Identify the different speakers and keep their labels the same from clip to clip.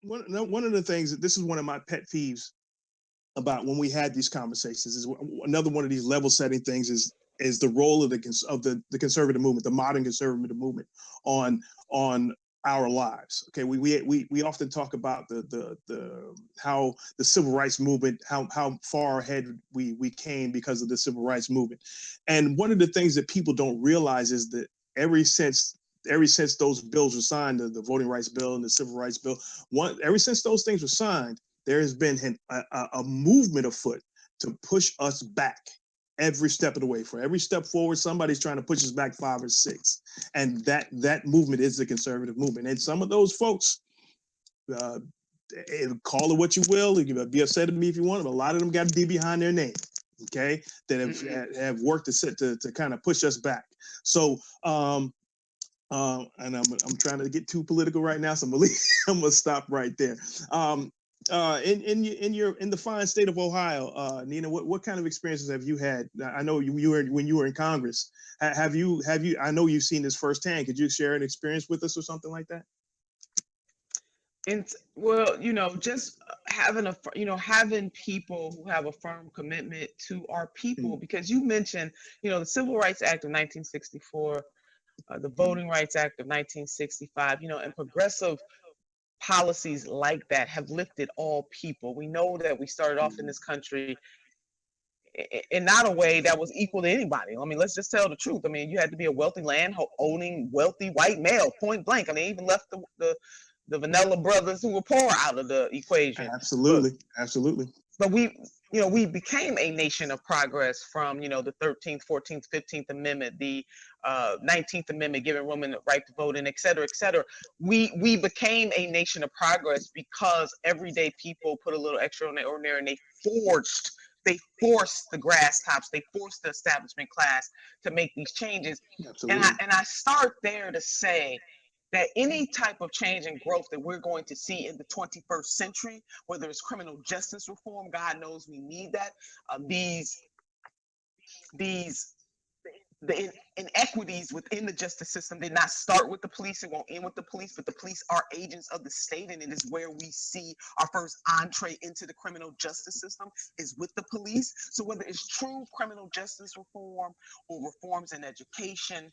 Speaker 1: one of the things, this is one of my pet peeves about when we had these conversations, is another one of these level setting things is the role of the conservative movement, the modern conservative movement on our lives. Okay, we often talk about the how the civil rights movement, how far ahead we came because of the civil rights movement. And one of the things that people don't realize is that ever since those bills were signed, the voting rights bill and the civil rights bill, ever since those things were signed, there has been a movement afoot to push us back every step of the way. For every step forward, somebody's trying to push us back 5 or 6, and that movement is the conservative movement. And some of those folks, call it what you will, you can be upset at me if you want, but a lot of them got D behind their name, okay, that have worked to kind of push us back. So and I'm trying to get too political right now, so I'm gonna stop right there. In the fine state of Ohio, Nina, what kind of experiences have you had? I know you were when you were in Congress. Have you? I know you've seen this firsthand. Could you share an experience with us or something like that?
Speaker 2: And well, just having people who have a firm commitment to our people, because you mentioned, the Civil Rights Act of 1964, the Voting Rights Act of 1965, and progressive policies like that have lifted all people. We know that we started off in this country in not a way that was equal to anybody. I mean, let's just tell the truth. I mean, you had to be a wealthy land-owning, wealthy white male, point blank. I mean, even left the vanilla brothers who were poor out of the equation.
Speaker 1: Absolutely.
Speaker 2: But we became a nation of progress from, the 13th, 14th, 15th Amendment, the 19th Amendment, giving women the right to vote, and et cetera, et cetera. We became a nation of progress because everyday people put a little extra on the ordinary, and they forced the grass tops, they forced the establishment class to make these changes.
Speaker 1: Absolutely.
Speaker 2: And I start there to say that any type of change and growth that we're going to see in the 21st century, whether it's criminal justice reform, God knows we need that. The inequities within the justice system did not start with the police, it won't end with the police, but the police are agents of the state, and it is where we see our first entree into the criminal justice system is with the police. So whether it's true criminal justice reform or reforms in education,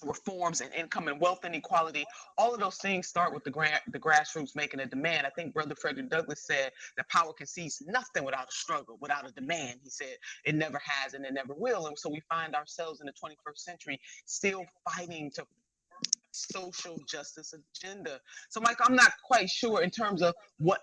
Speaker 2: reforms in income and wealth inequality, all of those things start with the grassroots making a demand. I think Brother Frederick Douglass said that power concedes nothing without a struggle, without a demand. He said it never has and it never will. And so we find ourselves in the 21st century still fighting to social justice agenda. So, Mike, I'm not quite sure in terms of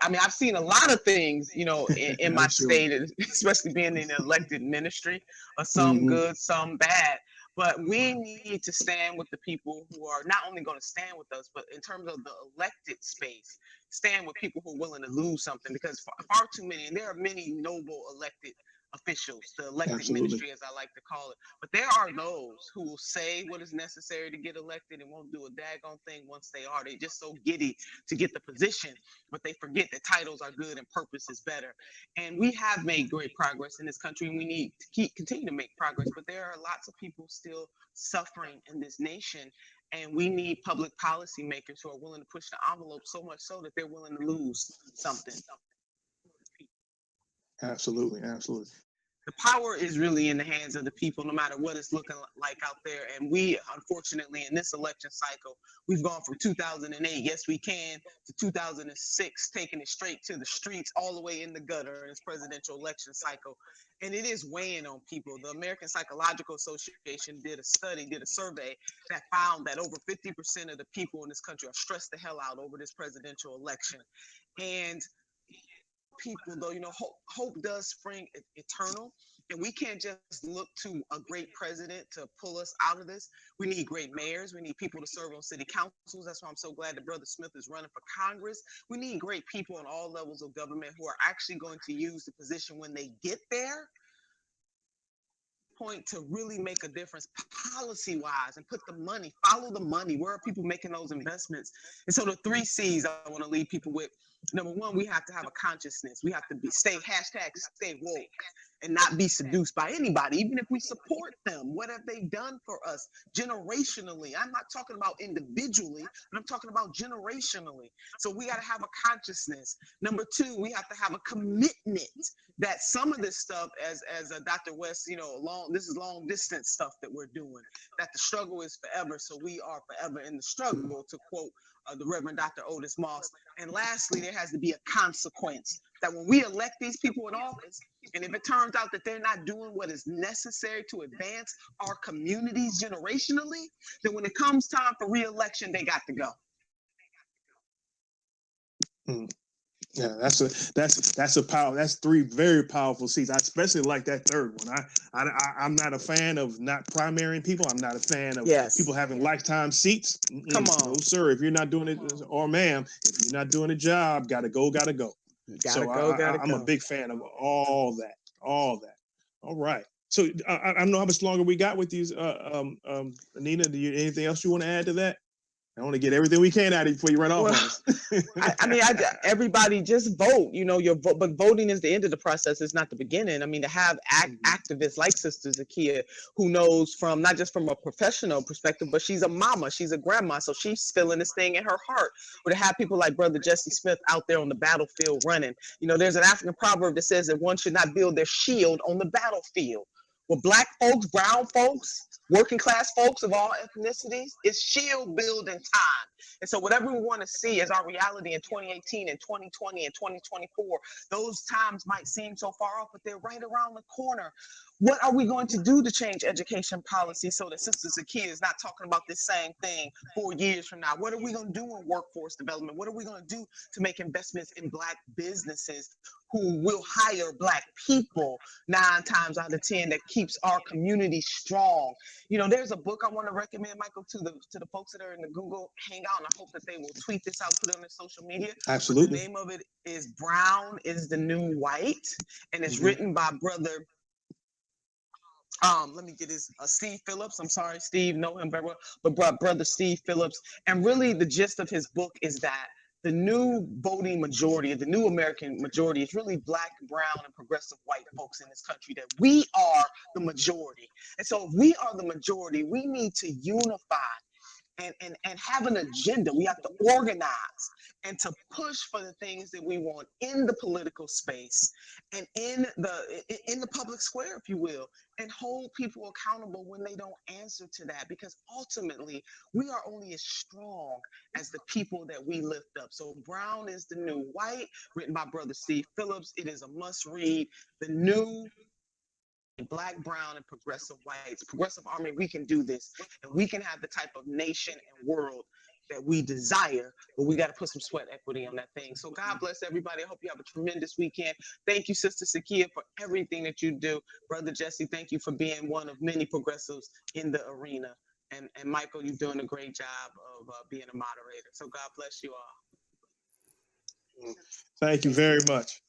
Speaker 2: I've seen a lot of things, in my state, especially being in the elected ministry, some good, some bad. But we need to stand with the people who are not only going to stand with us, but in terms of the elected space, stand with people who are willing to lose something, because far too many, and there are many noble elected officials, the elected ministry, as I like to call it. But there are those who will say what is necessary to get elected and won't do a daggone thing once they are. They're just so giddy to get the position, but they forget that titles are good and purpose is better. And we have made great progress in this country, and we need to continue to make progress. But there are lots of people still suffering in this nation, and we need public policy makers who are willing to push the envelope so much so that they're willing to lose something.
Speaker 1: Absolutely.
Speaker 2: The power is really in the hands of the people, no matter what it's looking like out there. And we, unfortunately, in this election cycle, we've gone from 2008, yes, we can, to 2006, taking it straight to the streets, all the way in the gutter in this presidential election cycle. And it is weighing on people. The American Psychological Association did a survey that found that over 50% of the people in this country are stressed the hell out over this presidential election. And people, though, hope does spring eternal, and we can't just look to a great president to pull us out of this. We need great mayors. We need people to serve on city councils. That's why I'm so glad that Brother Smith is running for Congress. We need great people on all levels of government who are actually going to use the position when they get there point to really make a difference policy-wise and put the money, follow the money. Where are people making those investments? And so the 3 C's I want to leave people with: Number one, we have to have a consciousness. We have to stay woke and not be seduced by anybody, even if we support them. What have they done for us generationally? I'm not talking about individually, but I'm talking about generationally. So we got to have a consciousness. Number two, we have to have a commitment that some of this stuff, as Dr. West, this is long distance stuff that we're doing, that the struggle is forever. So we are forever in the struggle, to quote the Reverend Dr. Otis Moss. And lastly, there has to be a consequence that when we elect these people in office, and if it turns out that they're not doing what is necessary to advance our communities generationally, then when it comes time for re-election, they got to go.
Speaker 1: Yeah, that's a power. That's three very powerful seats. I especially like that third one. I'm not a fan of not primarying people. I'm not a fan of people having lifetime seats.
Speaker 2: Come on,
Speaker 1: no sir. If you're not doing it, or ma'am, if you're not doing a job, gotta go. I'm a big fan of all that. All right. So I don't know how much longer we got with these. Anita, anything else you want to add to that? I want to get everything we can out of you before you run off on us.
Speaker 2: Everybody just vote. But voting is the end of the process. It's not the beginning. I mean, to have activists like Sister Zakiya, who knows from not just from a professional perspective, but she's a mama, she's a grandma, so she's feeling this thing in her heart. Or to have people like Brother Jesse Smith out there on the battlefield running. There's an African proverb that says that one should not build their shield on the battlefield. Well, Black folks, brown folks, working class folks of all ethnicities, it's shield building time. And so whatever we want to see as our reality in 2018 and 2020 and 2024, those times might seem so far off, but they're right around the corner. What are we going to do to change education policy so that Sister Zakiya is not talking about this same thing 4 years from now? What are we going to do in workforce development? What are we going to do to make investments in Black businesses who will hire Black people 9 times out of 10 that keeps our community strong? There's a book I want to recommend, Michael, to the folks that are in the Google Hangout, and I hope that they will tweet this out, put it on their social media.
Speaker 1: Absolutely.
Speaker 2: The name of it is Brown is the New White, and it's written by Brother let me get his Steve Phillips. I'm sorry, Steve, know him very well, but Brother Steve Phillips. And really the gist of his book is that the new voting majority, the new American majority, is really Black, brown, and progressive white folks in this country, that we are the majority. And so if we are the majority, we need to unify and have an agenda. We have to organize and to push for the things that we want in the political space and in the public square, if you will, and hold people accountable when they don't answer to that, because ultimately we are only as strong as the people that we lift up. So Brown is the New White, written by Brother Steve Phillips. It is a must read. The new Black, brown, and progressive whites, progressive army. We can do this, and we can have the type of nation and world that we desire, but we got to put some sweat equity on that thing. So God bless everybody. I hope you have a tremendous weekend. Thank you, Sister Zakiya, for everything that you do. Brother Jesse, thank you for being one of many progressives in the arena. And Michael, you're doing a great job of being a moderator. So God bless you all.
Speaker 1: Thank you very much.